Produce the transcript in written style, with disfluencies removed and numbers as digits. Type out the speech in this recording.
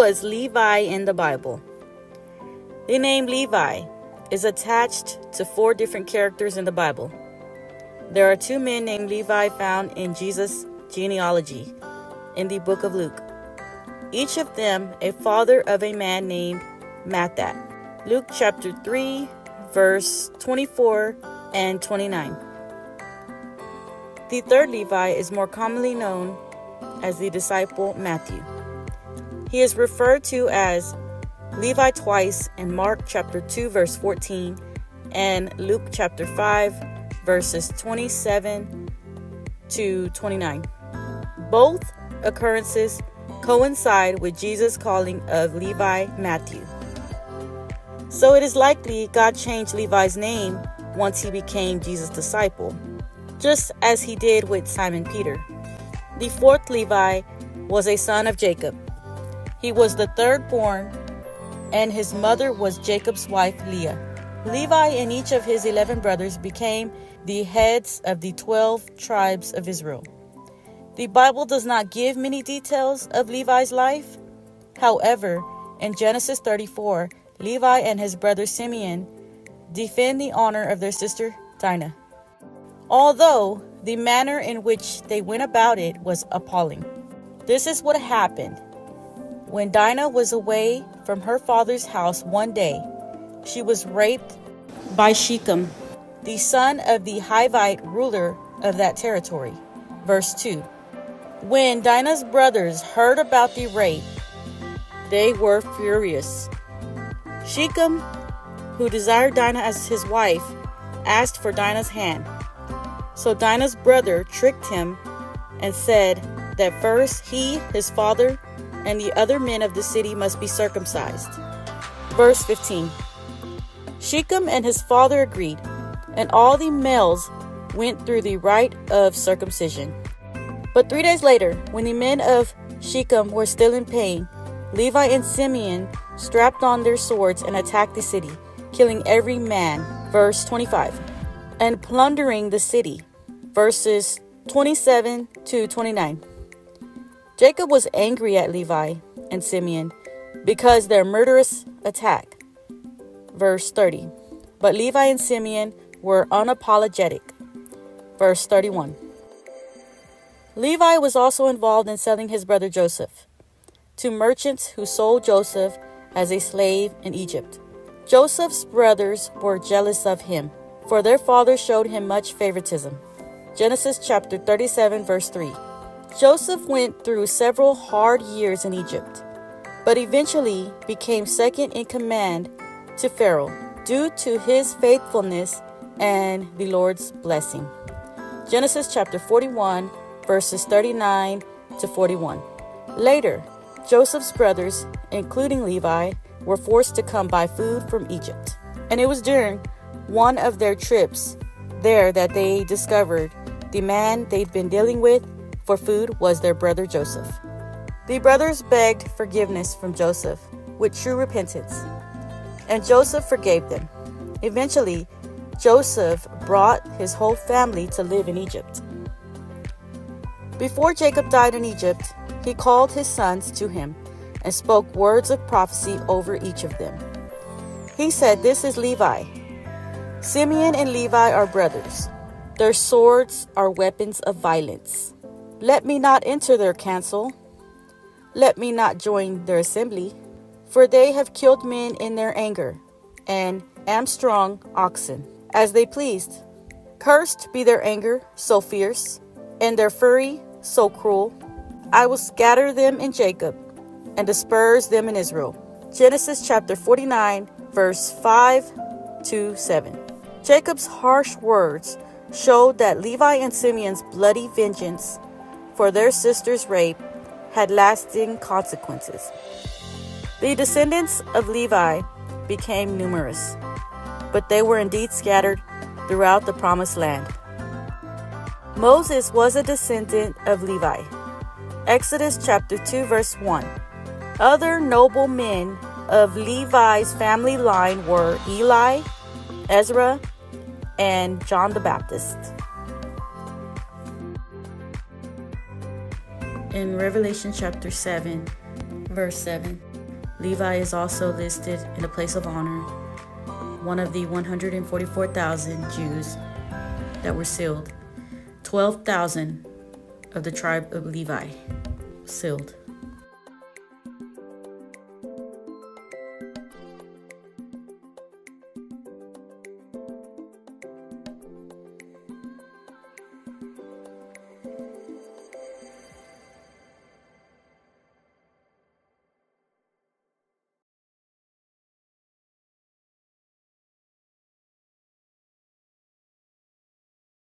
was Levi in the Bible? The name Levi is attached to 4 different characters in the Bible. There are 2 men named Levi found in Jesus' genealogy in the book of Luke. Each of them a father of a man named Mathat. Luke chapter 3, verse 24 and 29. The third Levi is more commonly known as the disciple Matthew. He is referred to as Levi twice in Mark chapter 2, verse 14, and Luke chapter 5, verses 27 to 29. Both occurrences coincide with Jesus' calling of Levi Matthew. So it is likely God changed Levi's name once he became Jesus' disciple, just as he did with Simon Peter. The fourth Levi was a son of Jacob. He was the third born, and his mother was Jacob's wife Leah. Levi and each of his 11 brothers became the heads of the 12 tribes of Israel. The Bible does not give many details of Levi's life. However, in Genesis 34, Levi and his brother Simeon defend the honor of their sister Dinah, although the manner in which they went about it was appalling. This is what happened. When Dinah was away from her father's house one day, she was raped by Shechem, the son of the Hivite ruler of that territory. Verse 2. When Dinah's brothers heard about the rape, they were furious. Shechem, who desired Dinah as his wife, asked for Dinah's hand. So Dinah's brother tricked him and said that first he, his father, and the other men of the city must be circumcised. Verse 15. Shechem and his father agreed, and all the males went through the rite of circumcision. But 3 days later, when the men of Shechem were still in pain, Levi and Simeon strapped on their swords and attacked the city, killing every man. Verse 25. And plundering the city. Verses 27 to 29. Jacob was angry at Levi and Simeon because their murderous attack. Verse 30. But Levi and Simeon were unapologetic. Verse 31. Levi was also involved in selling his brother Joseph to merchants who sold Joseph as a slave in Egypt. Joseph's brothers were jealous of him, for their father showed him much favoritism. Genesis chapter 37, verse 3. Joseph went through several hard years in Egypt, but eventually became second in command to Pharaoh due to his faithfulness and the Lord's blessing. Genesis chapter 41, verses 39 to 41. Later, Joseph's brothers, including Levi, were forced to come buy food from Egypt. And it was during one of their trips there that they discovered the man they'd been dealing with for food was their brother Joseph. The brothers begged forgiveness from Joseph with true repentance, and Joseph forgave them. Eventually, Joseph brought his whole family to live in Egypt. Before Jacob died in Egypt, he called his sons to him and spoke words of prophecy over each of them. He said, "This is Levi. Simeon and Levi are brothers. Their swords are weapons of violence. Let me not enter their council. Let me not join their assembly. For they have killed men in their anger, and hamstrung oxen, as they pleased. Cursed be their anger, so fierce, and their fury, so cruel. I will scatter them in Jacob, and disperse them in Israel." Genesis chapter 49, verse 5 to 7. Jacob's harsh words showed that Levi and Simeon's bloody vengeance for their sister's rape had lasting consequences. The descendants of Levi became numerous, but they were indeed scattered throughout the promised land. Moses was a descendant of Levi. Exodus chapter 2, verse 1. Other noble men of Levi's family line were Eli, Ezra, and John the Baptist. In Revelation chapter 7, Verse 7. Levi is also listed in a place of honor, one of the 144,000 Jews that were sealed. 12,000 of the tribe of Levi sealed.